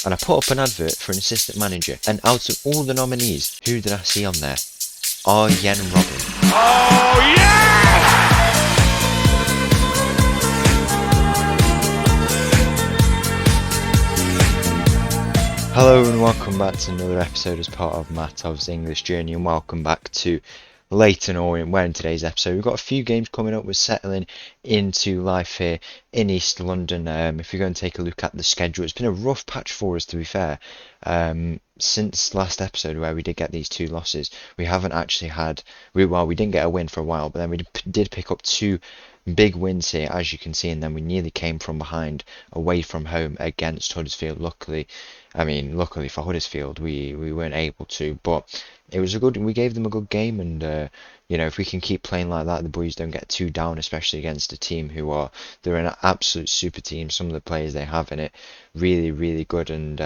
And I put up an advert for an assistant manager, and out of all the nominees, who did I see on there? Arjen Robben. Oh yeah! Hello and welcome back to another episode as part of Mattov's English Journey, and welcome back to Leyton Orient, where in today's episode we've got a few games coming up. We're settling into life here in East London. If you're going to take a look at the schedule, it's been a rough patch for us, to be fair. Since last episode where we did get these two losses, we haven't actually had, we didn't get a win for a while, but then we did pick up two big wins here, as you can see, and then we nearly came from behind away from home against Huddersfield. Luckily for Huddersfield, we weren't able to, but we gave them a good game, and if we can keep playing like that, the boys don't get too down, especially against a team they're an absolute super team. Some of the players they have in it, really, really good, and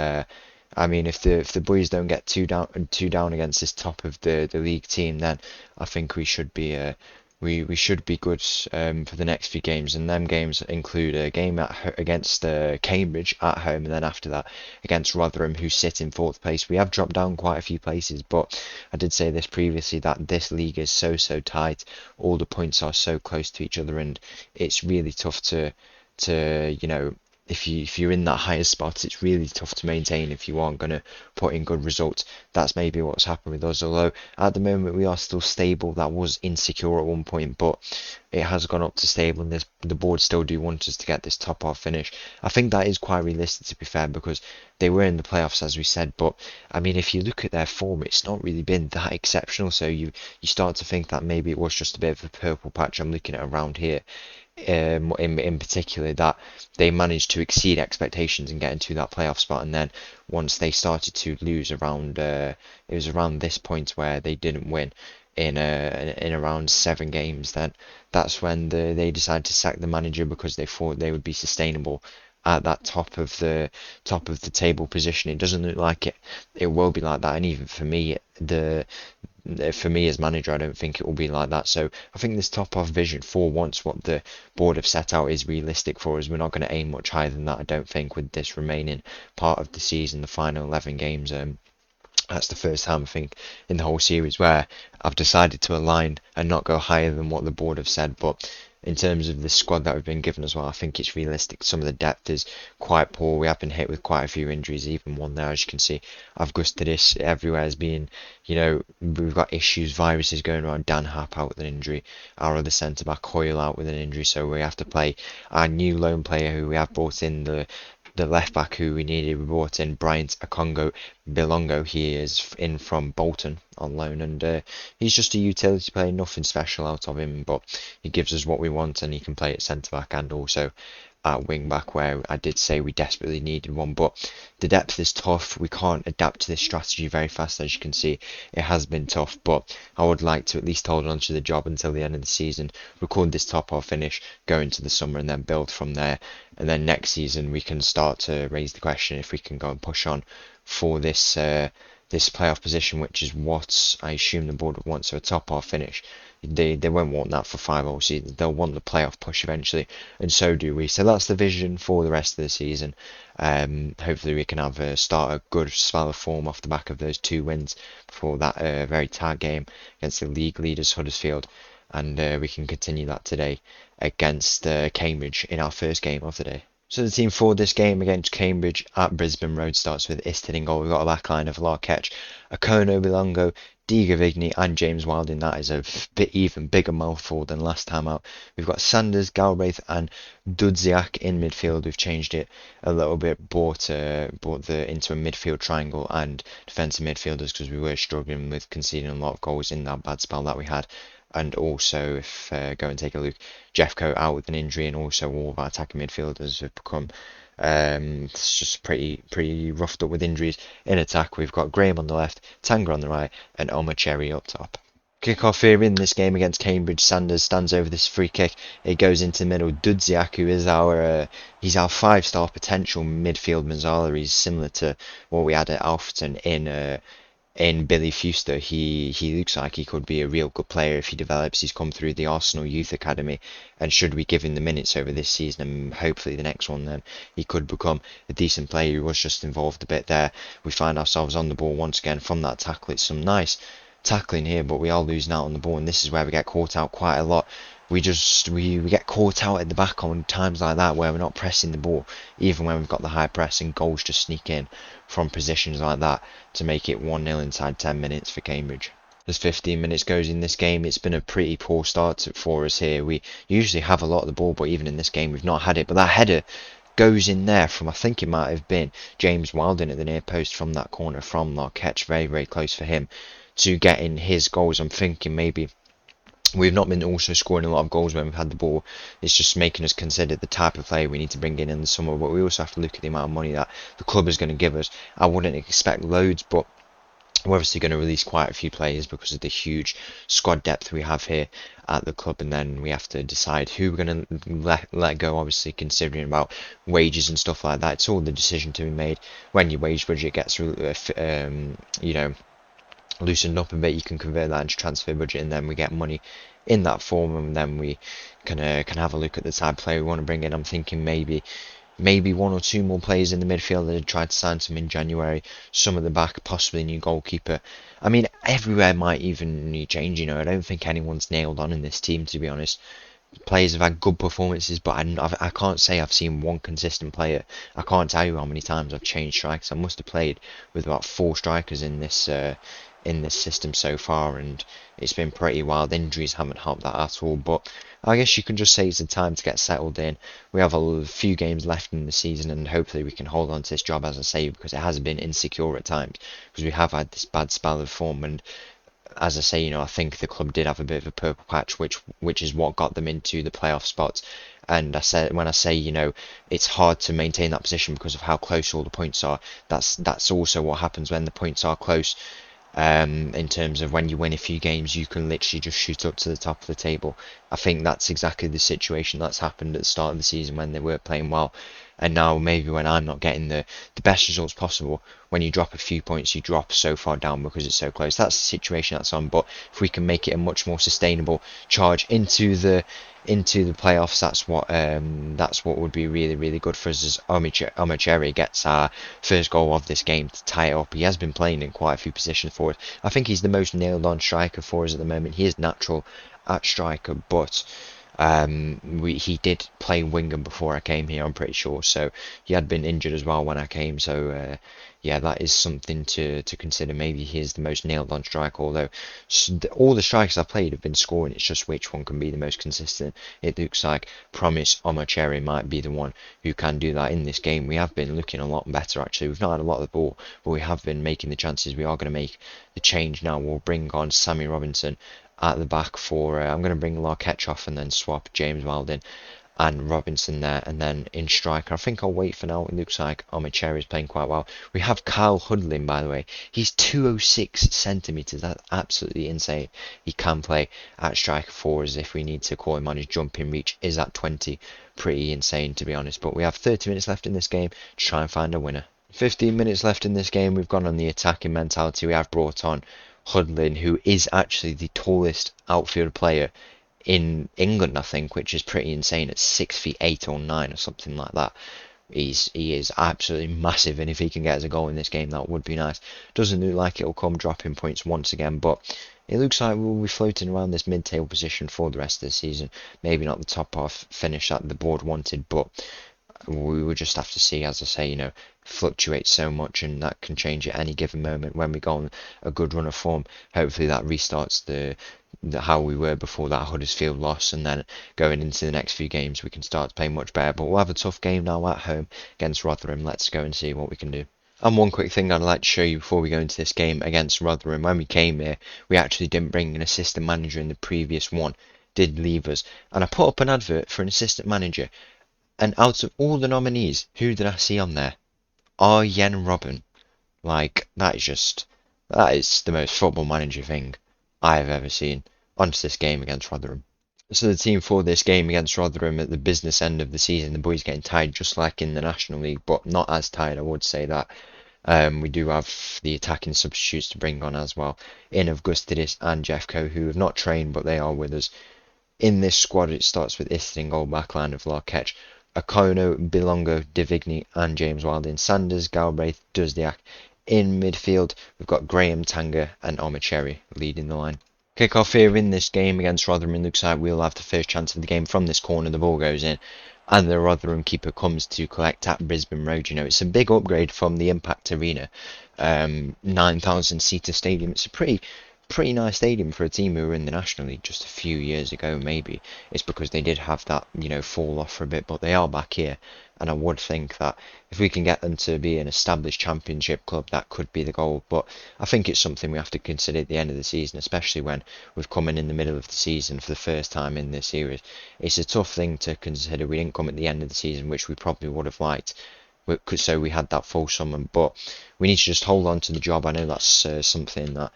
if the boys don't get too down against this top of the league team, then I think we should be we should be good for the next few games, and them games include a game against Cambridge at home, and then after that against Rotherham, who sit in fourth place. We have dropped down quite a few places, but I did say this previously that this league is so tight. All the points are so close to each other, and it's really tough to if you're in that higher spot, it's really tough to maintain if you aren't going to put in good results. That's maybe what's happened with us, although at the moment we are still stable. That was insecure at one point, but it has gone up to stable, and the board still do want us to get this top half finish. I think that is quite realistic, to be fair, because they were in the playoffs, as we said, but if you look at their form, it's not really been that exceptional, so you start to think that maybe it was just a bit of a purple patch. I'm looking at around here, in particular, that they managed to exceed expectations and get into that playoff spot, and then once they started to lose around it was around this point where they didn't win in around 7 games, then that's when they decided to sack the manager, because they thought they would be sustainable at that top of the table position. It doesn't look like it will be like that, and even for me as manager, I don't think it will be like that. So I think this top half vision for once, what the board have set out, is realistic for us. We're not going to aim much higher than that, I don't think, with this remaining part of the season, the final 11 games. That's the first time, I think, in the whole series where I've decided to align and not go higher than what the board have said. But in terms of the squad that we've been given as well, I think it's realistic. Some of the depth is quite poor. We have been hit with quite a few injuries, even one there, as you can see. I've gusted this everywhere as being, we've got issues, viruses going around. Dan Happ out with an injury. Our other centre-back, Hoyle, out with an injury. So we have to play our new lone player, who we have brought in, the left back who we needed. We brought in Bryant Akongo Bilongo. He is in from Bolton on loan, and he's just a utility player, nothing special out of him, but he gives us what we want, and he can play at centre back and also at wing back, where I did say we desperately needed one. But the depth is tough. We can't adapt to this strategy very fast, as you can see. It has been tough, but I would like to at least hold on to the job until the end of the season, record this top half finish, go into the summer, and then build from there. And then next season we can start to raise the question if we can go and push on for this playoff position, which is what I assume the board would want. So a top half finish. They won't want that for 5 whole seasons. They'll want the playoff push eventually, and so do we. So that's the vision for the rest of the season. Hopefully we can start a good spell of form off the back of those 2 wins before that very tight game against the league leaders Huddersfield, and we can continue that today against Cambridge in our first game of the day. So the team for this game against Cambridge at Brisbane Road starts with Isted in goal. We've got a back line of Larketch, Akono Bilongo, Di Gavigny and James Wilding. That is a bit even bigger mouthful than last time out. We've got Sanders, Galbraith and Dudziak in midfield. We've changed it a little bit, brought into a midfield triangle and defensive midfielders, because we were struggling with conceding a lot of goals in that bad spell that we had. And also, if go and take a look, Jeffco out with an injury, and also all of our attacking midfielders have become it's just pretty roughed up with injuries. In attack, we've got Graham on the left, Tanger on the right, and Omar Cherry up top. Kick-off here in this game against Cambridge. Sanders stands over this free kick. It goes into the middle. Dudziak, who is he's our 5-star potential midfield Mazzala. He's similar to what we had at Alfreton in Billy Fuster. He looks like he could be a real good player if he develops. He's come through the Arsenal Youth Academy, and should we give him the minutes over this season and hopefully the next one, then he could become a decent player. He was just involved a bit there. We find ourselves on the ball once again from that tackle. It's some nice tackling here, but we are losing out on the ball, and this is where we get caught out quite a lot. We get caught out at the back on times like that where we're not pressing the ball, even when we've got the high press, and goals just sneak in from positions like that to make it 1-0 inside 10 minutes for Cambridge. As 15 minutes goes in this game, it's been a pretty poor start for us here. We usually have a lot of the ball, but even in this game we've not had it. But that header goes in there from, I think it might have been James Wilding at the near post from that corner from Larketch. Very, very close for him to get in his goals. I'm thinking maybe we've not been also scoring a lot of goals when we've had the ball. It's just making us consider the type of player we need to bring in the summer. But we also have to look at the amount of money that the club is going to give us. I wouldn't expect loads, but we're obviously going to release quite a few players because of the huge squad depth we have here at the club, and then we have to decide who we're going to let go, obviously considering about wages and stuff like that. It's all the decision to be made when your wage budget gets loosened up a bit. You can convert that into transfer budget, and then we get money in that form, and then we can have a look at the type of player we want to bring in. I'm thinking maybe one or two more players in the midfield. That tried to sign some in January, some at the back, possibly a new goalkeeper. I mean, everywhere might even need change. I don't think anyone's nailed on in this team, to be honest. Players have had good performances, but I can't say I've seen one consistent player. I can't tell you how many times I've changed strikers. I must have played with about 4 strikers in this system so far, and it's been pretty wild. Injuries haven't helped that at all, but I guess you can just say it's the time to get settled in. We have a few games left in the season, and hopefully we can hold on to this job, as I say, because it has been insecure at times, because we have had this bad spell of form. And as I say, I think the club did have a bit of a purple patch, which is what got them into the playoff spots. And when I say, it's hard to maintain that position because of how close all the points are. That's also what happens when the points are close. In terms of when you win a few games, you can literally just shoot up to the top of the table. I think that's exactly the situation that's happened at the start of the season when they were playing well. And now maybe when I'm not getting the best results possible, when you drop a few points, you drop so far down because it's so close. That's the situation that's on. But if we can make it a much more sustainable charge into the playoffs, that's what would be really, really good for us, as Omacheri gets our first goal of this game to tie it up. He has been playing in quite a few positions for us. I think he's the most nailed on striker for us at the moment. He is natural at striker, but he did play winger before I came here, I'm pretty sure. So he had been injured as well when I came. So yeah, that is something to consider. Maybe he is the most nailed on striker, although all the strikers I've played have been scoring. It's just which one can be the most consistent. It looks like Promise Omacheri might be the one who can do that in this game. We have been looking a lot better, actually. We've not had a lot of the ball, but we have been making the chances. We are going to make the change now. We'll bring on Sammy Robinson at the back for I'm going to bring Larketch off and then swap James Wilding and Robinson there, and then in striker I think I'll wait for now. It looks like Omacheri is playing quite well. We have Kyle Hudlin, by the way. He's 206 centimetres. That's absolutely insane. He can play at striker for us if we need to call him on. His jumping reach is at 20. Pretty insane, to be honest. But we have 30 minutes left in this game to try and find a winner. 15 minutes left in this game. We've gone on the attacking mentality. We have brought on Hudlin, who is actually the tallest outfield player in England, I think, which is pretty insane at 6 feet 8 or 9 or something like that. He is absolutely massive, and if he can get us a goal in this game, that would be nice. Doesn't look like it'll come dropping points once again, but it looks like we'll be floating around this mid-table position for the rest of the season. Maybe not the top half finish that the board wanted, but we will just have to see. As I say, fluctuates so much, and that can change at any given moment. When we go on a good run of form, hopefully that restarts the how we were before that Huddersfield loss, and then going into the next few games we can start to play much better. But we'll have a tough game now at home against Rotherham. Let's go and see what we can do. And one quick thing I'd like to show you before we go into this game against Rotherham. When we came here, we actually didn't bring an assistant manager, in the previous one did leave us, and I put up an advert for an assistant manager. And out of all the nominees, who did I see on there? Arjen Robben. Like, that is the most football manager thing I have ever seen. On to this game against Rotherham. So the team for this game against Rotherham at the business end of the season, the boys getting tired just like in the National League, but not as tired, I would say that. We do have the attacking substitutes to bring on as well, in of Gustidis and Jeffco, who have not trained, but they are with us. In this squad, it starts with Iston in goal, backline of Larketch, Akono, Bilongo, Divigny, and James Wilding. Sanders, Galbraith, Duzdiak. In midfield, we've got Graham, Tanga, and Omocheri leading the line. Kick off here in this game against Rotherham. It looks like we'll have the first chance of the game from this corner. The ball goes in, and the Rotherham keeper comes to collect at Brisbane Road. You know, it's a big upgrade from the Impact Arena, 9,000 seater stadium. It's a pretty nice stadium for a team who were in the National League just a few years ago. Maybe it's because they did have that, fall off for a bit, but they are back here, and I would think that if we can get them to be an established championship club, that could be the goal. But I think it's something we have to consider at the end of the season, especially when we've come in the middle of the season for the first time in this series. It's a tough thing to consider. We didn't come at the end of the season, which we probably would have liked, so we had that full summer, but we need to just hold on to the job. I know that's something that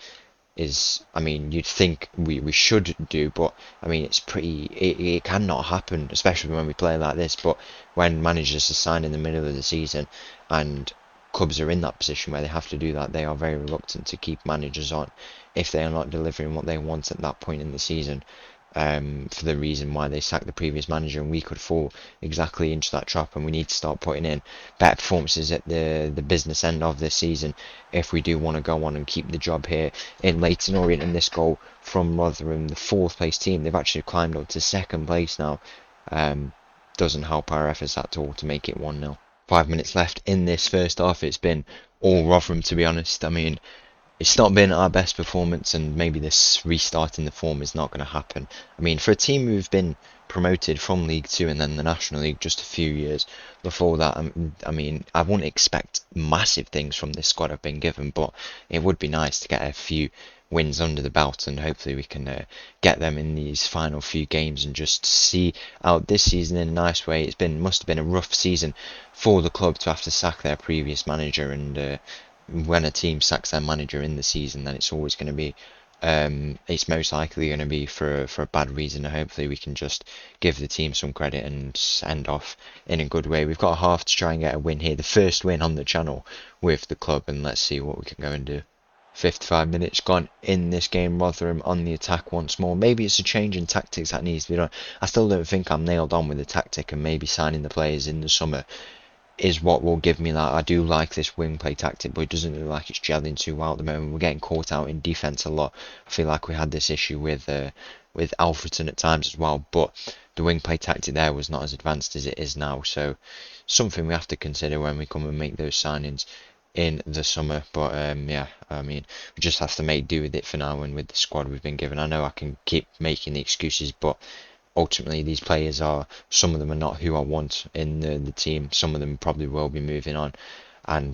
is, you'd think we should do, but it cannot happen, especially when we play like this. But when managers are signed in the middle of the season and clubs are in that position where they have to do that, they are very reluctant to keep managers on if they are not delivering what they want at that point in the season. For the reason why they sacked the previous manager, and we could fall exactly into that trap, and we need to start putting in better performances at the business end of this season if we do want to go on and keep the job here in Leyton Orient. And this goal from Rotherham, the 4th place team, they've actually climbed up to 2nd place now, doesn't help our efforts at all to make it 1-0. 5 minutes left in this first half. It's been all Rotherham, to be honest. It's not been our best performance, and maybe this restarting the form is not going to happen. For a team who've been promoted from League 2 and then the National League just a few years before that, I wouldn't expect massive things from this squad I've been given, but it would be nice to get a few wins under the belt, and hopefully we can get them in these final few games and just see out this season in a nice way. Must have been a rough season for the club to have to sack their previous manager, and when a team sacks their manager in the season, then it's always going to be, it's most likely going to be for a bad reason. And hopefully we can just give the team some credit and end off in a good way. We've got a half to try and get a win here, the first win on the channel with the club, and let's see what we can go and do. 55 minutes gone in this game. Rotherham on the attack once more. Maybe it's a change in tactics that needs to be done. I still don't think I'm nailed on with the tactic, and maybe signing the players in the summer is what will give me that. I do like this wing play tactic, but it doesn't look like it's gelling too well at the moment. We're getting caught out in defence a lot. I feel like we had this issue with Alfreton at times as well, but the wing play tactic there was not as advanced as it is now, so something we have to consider when we come and make those signings in the summer. But we just have to make do with it for now and with the squad we've been given. I know I can keep making the excuses, but ultimately these players some of them are not who I want in the team. Some of them probably will be moving on, and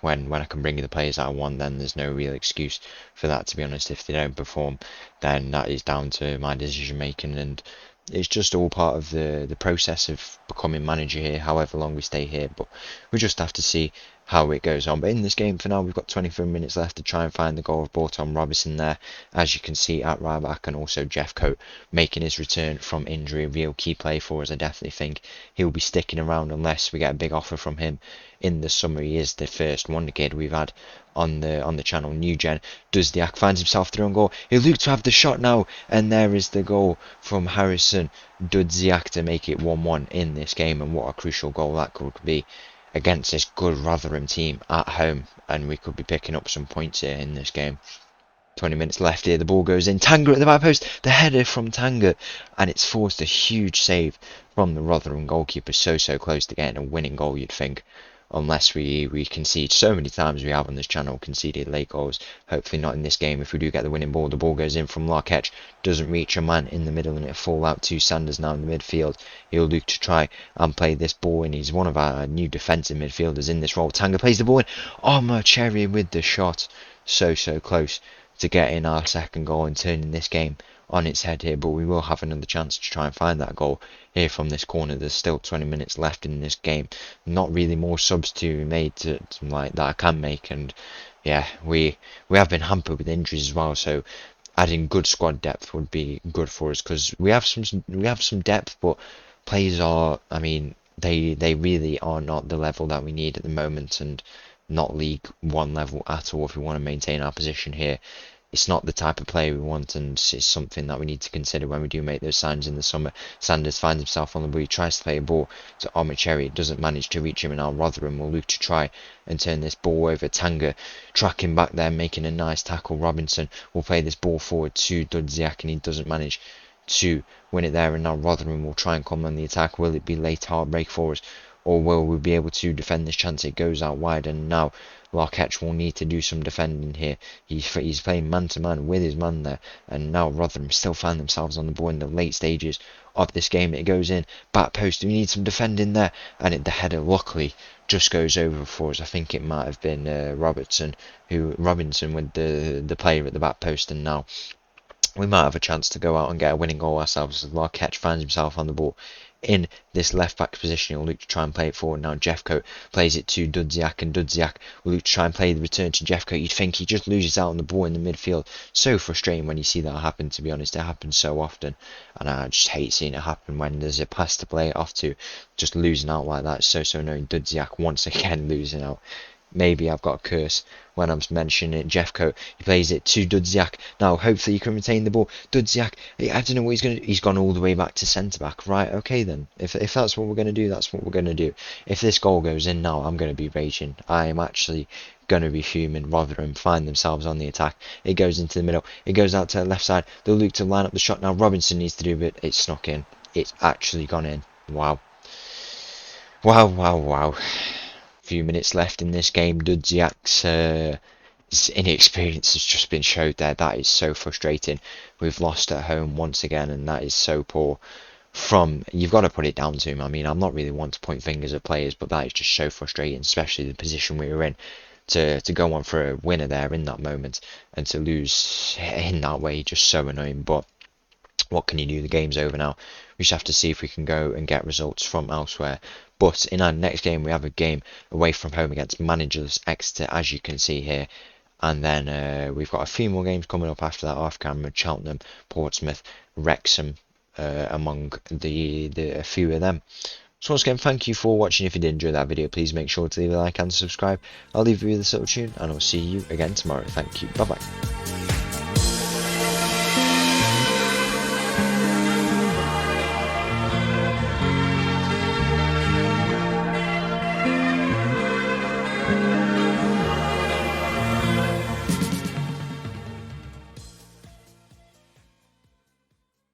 when I can bring you the players that I want, then there's no real excuse for that, to be honest. If they don't perform, then that is down to my decision making, and it's just all part of the process of becoming manager here, however long we stay here. But we just have to see how it goes on. But in this game for now, we've got 23 minutes left to try and find the goal of Borton Robinson there, as you can see at right back, and also Jeff Coate making his return from injury. A real key play for us. I definitely think he'll be sticking around unless we get a big offer from him in the summer. He is the first wonder kid we've had on the channel. New Gen Duzdiak finds himself through on goal. He'll look to have the shot now, and there is the goal from Harrison Duzdiak to make it 1-1 in this game. And what a crucial goal that could be against this good Rotherham team at home, and we could be picking up some points here in this game. 20 minutes left here, the ball goes in, Tanga at the back post, the header from Tanga, and it's forced a huge save from the Rotherham goalkeeper. So close to getting a winning goal, you'd think, unless we concede. So many times we have on this channel conceded late goals. Hopefully not in this game. If we do get the winning ball, the ball goes in from Larketch, doesn't reach a man in the middle, and it'll fall out to Sanders now in the midfield. He'll look to try and play this ball in. He's one of our new defensive midfielders in this role. Tanga plays the ball in. Oh, Cherry with the shot. So close to getting our second goal and turning this game on its head here, but we will have another chance to try and find that goal here from this corner. There's still 20 minutes left in this game. Not really more subs to be made to like that I can make, and we have been hampered with injuries as well, so adding good squad depth would be good for us, because we have some depth, but players are, they really are not the level that we need at the moment, and not League One level at all if we want to maintain our position here. It's not the type of player we want, and it's something that we need to consider when we do make those signs in the summer. Sanders finds himself on the ball, he tries to play a ball to Omicheri, doesn't manage to reach him, and now Rotherham will look to try and turn this ball over. Tanga tracking back there, making a nice tackle. Robinson will play this ball forward to Dudziak, and he doesn't manage to win it there, and now Rotherham will try and come on the attack. Will it be late hard break for us, or will we be able to defend this chance? It goes out wide, and now Larketch will need to do some defending here. He's playing man-to-man with his man there, and now Rotherham still find themselves on the ball in the late stages of this game. It goes in, back post, we need some defending there, and the header luckily just goes over for us. I think it might have been Robinson with the player at the back post, and now we might have a chance to go out and get a winning goal ourselves as Larketch finds himself on the ball in this left back position. He'll look to try and play it forward now. Jeffcoat plays it to Dudziak, and Dudziak will look to try and play the return to Jeffcoat. You'd think he just loses out on the ball in the midfield. So frustrating when you see that happen, to be honest. It happens so often, and I just hate seeing it happen when there's a pass to play it off to. Just losing out like that, so annoying. Dudziak once again losing out. Maybe I've got a curse when I'm mentioning it. Jeffcoat, he plays it to Dudziak. Now, hopefully he can retain the ball. Dudziak, I don't know what he's going to do. He's gone all the way back to centre-back. Right, okay then. If that's what we're going to do, that's what we're going to do. If this goal goes in now, I'm going to be raging. I am actually going to be fuming. Rotherham find themselves on the attack. It goes into the middle. It goes out to the left side. They'll look to line up the shot now. Robinson needs to do it. It's snuck in. It's actually gone in. Wow. Wow. Few minutes left in this game. Dudziak's inexperience has just been showed there. That is so frustrating. We've lost at home once again, and that is so poor. You've got to put it down to him. I mean, I'm not really one to point fingers at players, but that is just so frustrating, especially the position we were in. To go on for a winner there in that moment and to lose in that way, just so annoying. But what can you do? The game's over now. We just have to see if we can go and get results from elsewhere. But in our next game, we have a game away from home against managers Exeter, as you can see here. And then we've got a few more games coming up after that off camera. Cheltenham, Portsmouth, Wrexham, among a few of them. So once again, thank you for watching. If you did enjoy that video, please make sure to leave a like and subscribe. I'll leave you with this little tune, and I'll see you again tomorrow. Thank you. Bye-bye.